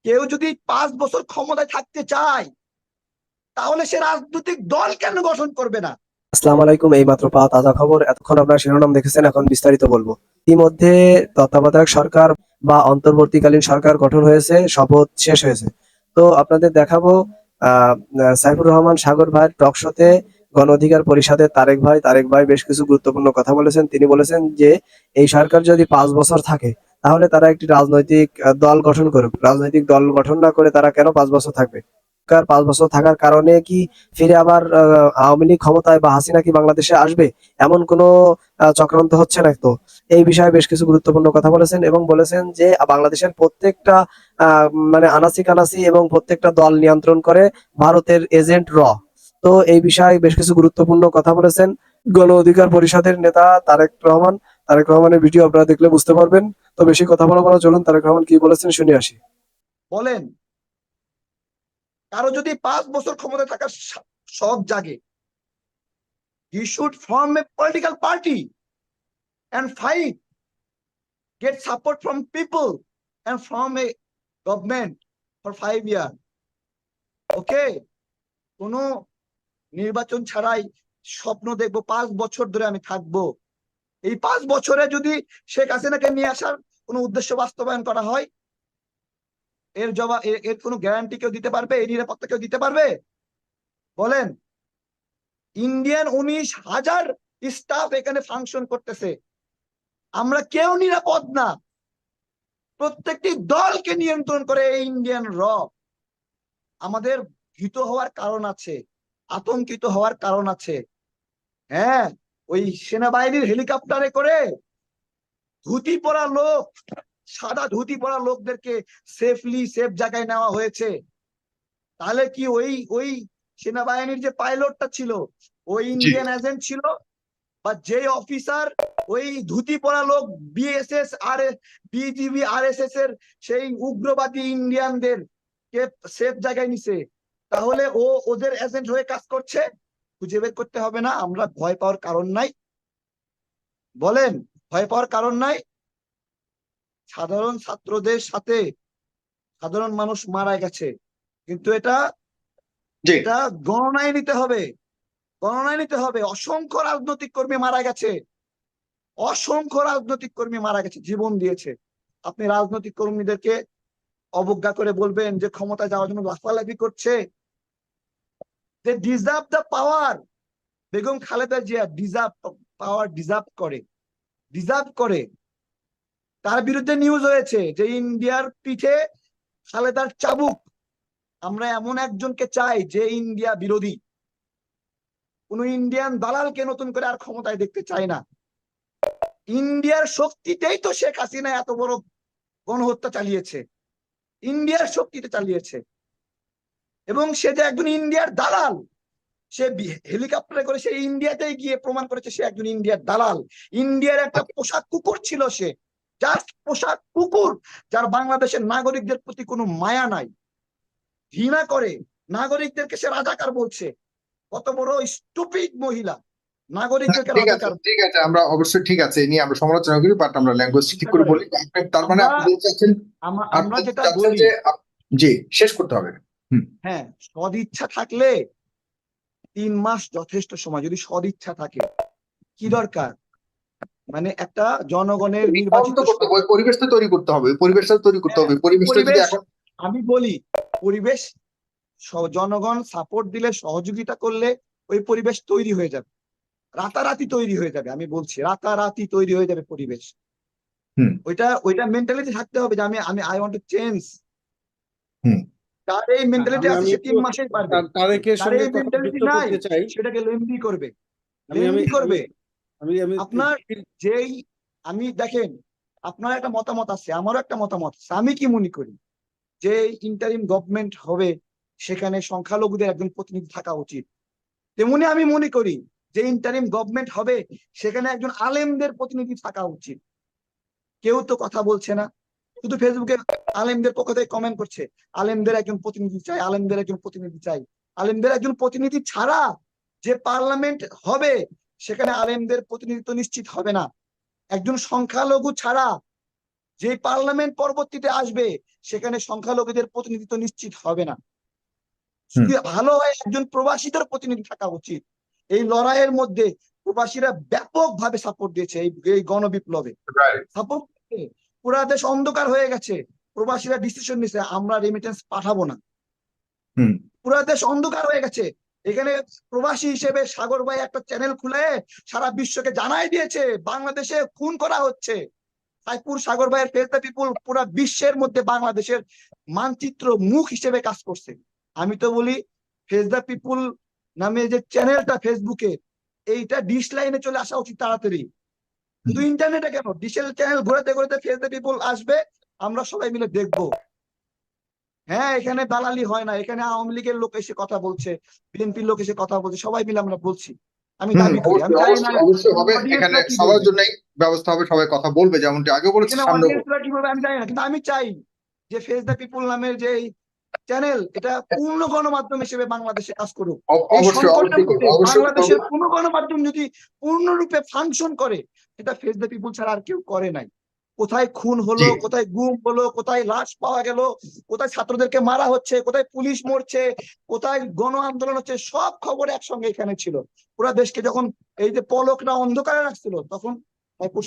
কেউ যদি 5 বছর ক্ষমতায় থাকতে চায় তাহলে সে রাজনৈতিক দল কেন গঠন করবে না? আসসালামু আলাইকুম। এই মাত্র পাওয়া তাজা খবর। এতক্ষণ আপনারা শিরোনাম দেখেছেন, এখন বিস্তারিত বলবো। ইতিমধ্যে তত্ত্বাবধায়ক সরকার বা অন্তর্বর্তীকালীন সরকার গঠন হয়েছে, শপথ শেষ হয়েছে। তো আপনাদের দেখাবো সাইফুর রহমান সাগর ভাইয়ের টক শোতে গণ অধিকার পরিষদের তারেক ভাই বেশ কিছু গুরুত্বপূর্ণ কথা বলেছেন। তিনি বলেছেন যে এই সরকার যদি 5 বছর থাকে তাহলে তারা একটি রাজনৈতিক দল গঠন করুক। রাজনৈতিক দল গঠন না করে তারা কেন 5 বছর থাকবে? 5 বছর থাকার কারণে কি ফিরে আবার আওয়ামী লীগ ক্ষমতায় বা হাসিনা কি বাংলাদেশে আসবে, এমন কোনো চক্রান্ত হচ্ছে না তো? এই বিষয়ে বেশ কিছু গুরুত্বপূর্ণ কথা বলেছেন এবং বলেছেন যে বাংলাদেশের প্রত্যেকটা মানে আনাচি কানাচি এবং প্রত্যেকটা দল নিয়ন্ত্রণ করে ভারতের এজেন্ট র। তো এই বিষয়ে বেশ কিছু গুরুত্বপূর্ণ কথা বলেছেন গণ অধিকার পরিষদের নেতা তারেক রহমানের ভিডিও আপনারা দেখলে বুঝতে পারবেন। তো বেশি কথা বলবো না, চলুন তারেক রহমান কি বলেছেন শুনে আসি। বলেন, কারো যদি 5 বছর ক্ষমতায় থাকার শখ জাগে, he should form a political party and fight, get support from people and form a government for 5 years. ওকে, কোনো নির্বাচন ছাড়াই স্বপ্ন দেখবো 5 বছর ধরে আমি থাকবো। এই 5 বছরে যদি শেখ হাসিনাকে নিয়ে আসার কোনো উদ্দেশ্য বাস্তবায়ন করা হয়, এর জবাব, এর কোনো গ্যারান্টি কেউ দিতে পারবে? এই নিরাপত্তা কেউ দিতে পারবে? বলেন। ইন্ডিয়ান 19,000 স্টাফ এখানে ফাংশন করতেছে, আমরা কেউ নিরাপদ না। প্রত্যেকটি দলকে নিয়ন্ত্রণ করে এই ইন্ডিয়ান র। আমাদের ভীত হওয়ার কারণ আছে, আতঙ্কিত হওয়ার কারণ আছে। হ্যাঁ, ওই সেনাবাহিনীর হেলিকপ্টারে করে ধুতি পরা লোক, সাদা ধুতি পরা লোকদেরকে সেফ জায়গায় নেওয়া হয়েছে। তাহলে কি ওই ওই সেনাবাহিনীর যে পাইলটটা ছিল ওই ইন্ডিয়ান এজেন্ট ছিল? বা যে অফিসার ওই ধুতি পরা লোক বিএসএস আর বিজিবি আরএসএস এর সেই উগ্রবাদী ইন্ডিয়ানদের কে সেফ জায়গায় নিছে, তাহলে ও ওদের এজেন্ট হয়ে কাজ করছে? খুঁজে বের করতে হবে না? আমরা ভয় পাওয়ার কারণ নাই? বলেন, ভয় পাওয়ার কারণ নাই? সাধারণ ছাত্রদের সাথে সাধারণ মানুষ মারা গেছে, কিন্তু এটা এটা গণনায় নিতে হবে, গণনায় নিতে হবে। অসংখ্য রাজনৈতিক কর্মী মারা গেছে, অসংখ্য রাজনৈতিক কর্মী মারা গেছে, জীবন দিয়েছে। আপনি রাজনৈতিক কর্মীদেরকে অবজ্ঞা করে বলবেন যে ক্ষমতায় যাওয়ার জন্য লাফালাফি করছে? They deserve the power. Begum Khaleda Zia deserve power, deserve করে। তার বিরুদ্ধে নিউজ হয়েছে যে ইন্ডিয়ার পিঠে খালেদার চাবুক। আমরা এমন একজনকে চাই যে ইন্ডিয়া বিরোধী। কোন ইন্ডিয়ান দালালকে নতুন করে আর ক্ষমতায় দেখতে চাই না। ইন্ডিয়ার শক্তিতেই তো শেখ হাসিনা এত বড় গণহত্যা চালিয়েছে, ইন্ডিয়ার শক্তিতে চালিয়েছে। এবং সে যে একজন ইন্ডিয়ার দালাল, সে হেলিকপ্টারে করে সে ইন্ডিয়াতেই গিয়ে প্রমাণ করেছে সে একজন ইন্ডিয়ার দালাল। ইন্ডিয়ার একটা পোশাক কুকুর ছিল সে, জাস্ট পোশাক কুকুর, যার বাংলাদেশের নাগরিকদের প্রতি কোনো মায়া নাই, ঘৃণা করে। নাগরিকদেরকে সে রাজাকার বলছে। কত বড় স্টুপিড মহিলা, নাগরিকদেরকে রাজাকার। ঠিক আছে, আমরা অবশ্যই ঠিক আছে এই নিয়ে আমরা সমালোচনা করি, বাট আমরা ল্যাঙ্গুয়েজ ঠিক করে বলি। তার মানে আপনি বলতে চাচ্ছেন, আমরা যেটা বলি যে জি শেষ করতে হবে। হ্যাঁ, সদিচ্ছা থাকলে 3 মাস যথেষ্ট সময়, যদি সদিচ্ছা থাকে। কি দরকার? মানে একটা জনগণের নির্বাচিত পরিবেশটা তৈরি করতে হবে, পরিবেশটা যদি এখন আমি বলি, পরিবেশ জনগণ সাপোর্ট দিলে, সহযোগিতা করলে ওই পরিবেশ তৈরি হয়ে যাবে, রাতারাতি তৈরি হয়ে যাবে। আমি বলছি রাতারাতি তৈরি হয়ে যাবে পরিবেশ। ওইটা মেন্টালিটি থাকতে হবে যে আমি আমি আই ওয়ান্ট টু চেঞ্জ। তার এই মেন্টালিটি আছে, সে 3 মাসেই পারবে। তার এই মেন্টালিটি নাই, সেটাকে লেমবি করবে, লেমবি করবে। আপনার যেই, আমি দেখেন, আপনার একটা মতামত আছে, আমারও একটা মতামত আছে। আমি কি মনে করি যে ইন্টারিম গভর্নমেন্ট হবে সেখানে সংখ্যালঘুদের একজন প্রতিনিধি থাকা উচিত। তেমনি আমি মনে করি যে ইন্টারিম গভর্নমেন্ট হবে সেখানে একজন আলেমদের প্রতিনিধি থাকা উচিত। কেউ তো কথা বলছে না, শুধু ফেসবুকে আলেমদের পক্ষ থেকে কমেন্ট করছে, আলেমদের একজন প্রতিনিধি চাই, আলেমদের একজন প্রতিনিধি চাই। আলেমদের একজন প্রতিনিধি ছাড়া যে পার্লামেন্ট হবে সেখানে আলেমদের প্রতিনিধিত্ব নিশ্চিত হবে না। একজন সংখ্যালঘু ছাড়া যে পার্লামেন্ট পরবর্তীতে আসবে সেখানে সংখ্যালঘুদের প্রতিনিধিত্ব নিশ্চিত হবে না। শুধু ভালো হয় একজন প্রবাসীদের প্রতিনিধি থাকা উচিত। এই লড়াইয়ের মধ্যে প্রবাসীরা ব্যাপকভাবে সাপোর্ট দিয়েছে এই গণবিপ্লবে। সাপোর্ট পুরা দেশ অন্ধকার হয়ে গেছে, প্রবাসীরা ডিসিশন নিছে আমরা রেমিটেন্স পাঠাবো না। পুরা দেশ অন্ধকার হয়ে গেছে, এখানে প্রবাসী হিসেবে সাগর ভাই একটা চ্যানেল খুলে সারা বিশ্বকে জানাই দিয়েছে বাংলাদেশে খুন করা হচ্ছে। সাইপুর সাগর ভাইয়ের ফেস দ্য পিপুল পুরা বিশ্বের মধ্যে বাংলাদেশের মানচিত্র মুখ হিসেবে কাজ করছে। আমি তো বলি ফেস দ্য পিপুল নামে যে চ্যানেলটা ফেসবুকে, এইটা ডিশ লাইনে চলে আসা উচিত তাড়াতাড়ি। শুধু ইন্টারনেটে কেন, ডিশের চ্যানেল ঘুরাতে ঘুরাতে ফেস দ্য পিপুল আসবে, আমরা সবাই মিলে দেখবো। হ্যাঁ, এখানে দালালি হয় না, এখানে আওয়ামী লীগের লোক এসে কথা বলছে, বিএনপির লোক এসে কথা বলছে, সবাই মিলে আমরা বলছি। আমি দাবি করি, আমি জানি না অবশ্যই হবে, এখানে অডিয়েন্সরা কি সবার বলবে, জন্যই ব্যবস্থা হবে, সবাই কথা বলবে যেমনটি আগে বলেছে এখানে সামনে। অডিয়েন্সরা কি বলবে আমি জানি না, কিন্তু আমি চাই যে ফেস দ্য পিপুল নামের যে চ্যানেল, এটা পূর্ণ গণমাধ্যম হিসেবে বাংলাদেশে কাজ করুক। এই অবশ্যই সংকটের অবশ্যই মধ্যে অবশ্যই বাংলাদেশের কোনো গণমাধ্যম যদি পূর্ণরূপে ফাংশন করে, এটা ফেস দ্য পিপুল ছাড়া আর কেউ করে নাই। কোথায় খুন হলো, জি। কোথায় গুম হলো, কোথায় লাশ পাওয়া গেল, কোথায় ছাত্রদেরকে মারা হচ্ছে, কোথায় পুলিশ মরছে, কোথায় গণ আন্দোলন হচ্ছে, সব খবর একসঙ্গে এখানে ছিল। পুরা দেশকে যখন এই যে পলকরা অন্ধকারে রাখছিল, তখন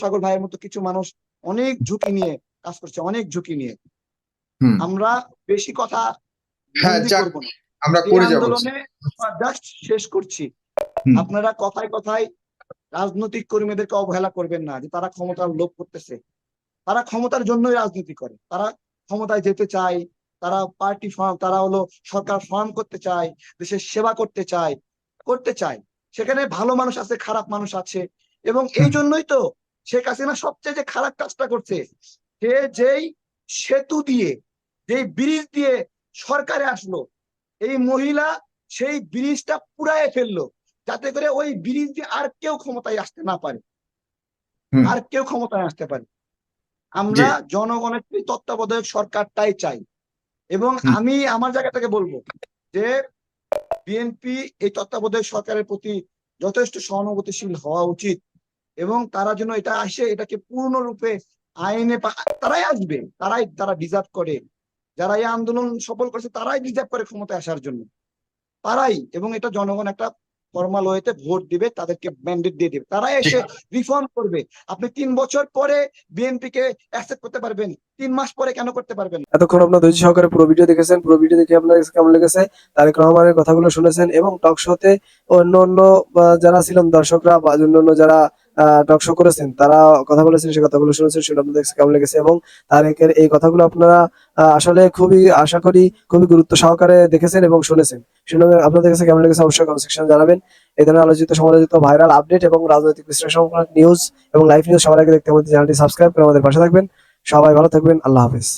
সাগর ভাইয়ের মতো কিছু মানুষ অনেক ঝুঁকি নিয়ে কাজ করছে, অনেক ঝুঁকি নিয়ে। আমরা বেশি কথা করবো না, আমরা এই করে যাব। আন্দোলনে জাস্ট শেষ করছি। আপনারা কথায় কথায় রাজনৈতিক কর্মীদেরকে অবহেলা করবেন না, যে তারা ক্ষমতার লোভ করতেছে। তারা ক্ষমতার জন্যই রাজনীতি করে, তারা ক্ষমতায় যেতে চায়, তারা পার্টি ফর্ম, তারা হলো সরকার ফর্ম করতে চায়, দেশের সেবা করতে চায়। সেখানে ভালো মানুষ আছে, খারাপ মানুষ আছে, এবং এই জন্যই তো শেখ হাসিনা সবচেয়ে যে খারাপ কাজটা করছে, সে যেই সেতু দিয়ে, যেই ব্রিজ দিয়ে সরকারে আসলো, এই মহিলা সেই ব্রিজটা পুড়ায় ফেললো, যাতে করে ওই ব্রিজ দিয়ে আর কেউ ক্ষমতায় আসতে না পারে, আর কেউ ক্ষমতায় আসতে পারে। আমরা জনগণের তত্ত্বাবধায়ক সরকারটাই চাই। এবং আমি আমার জায়গা থেকে বলবো যে বিএনপি এই তত্ত্বাবধায়ক সরকারের প্রতি যথেষ্ট সহানুভূতিশীল হওয়া উচিত, এবং তারা যেন এটা আসে, এটাকে পূর্ণরূপে আইনে তারাই আসবে, তারা ডিজার্ভ করে। যারা এই আন্দোলন সফল করেছে তারাই ডিজার্ভ করে ক্ষমতায় আসার জন্য, তারাই। এবং এটা জনগণ একটা ফর্মাল ওয়েতে ভোট দিবে, তাদেরকে ম্যান্ডেট দিয়ে দিবে, তারা এসে রিফর্ম করবে। আপনি 3 বছর পরে বিএনপি কে অ্যাকসেপ্ট করতে পারবেন, 3 মাস পরে কেন করতে পারবেন? এতক্ষণ আপনার ধৈর্য সহকারে পুরো ভিডিও দেখেছেন। পুরো ভিডিও দেখে আপনার কাছে কেমন লেগেছে? তারেক রহমানের কথাগুলো শুনেছেন, এবং টক শোতে অন্য অন্য যারা ছিলেন দর্শকরা বা অন্য যারা টক শো করেছেন তারা কথা বলেছেন, সেই কথাগুলো শুনেছেন, শুনে আপনাদের কাছে কেমন লেগেছে? এবং তারেকের এই কথাগুলো আপনারা আসলে খুবই আশা করি খুবই গুরুত্ব সহকারে দেখেছেন এবং শুনেছেন। শুনে আপনাদের কাছে কেমন লেগেছে অবশ্যই কমেন্ট সেকশনে জানাবেন। এই ধরনের আলোচিত সমালোচিত ভাইরাল আপডেট এবং রাজনৈতিক বিশ্লেষণ নিউজ এবং লাইভ নিউজ সবার আগে দেখতে আমাদের চ্যানেলটি সাবস্ক্রাইব করে আমাদের পাশে থাকবেন। সবাই ভালো থাকবেন। আল্লাহ হাফেজ।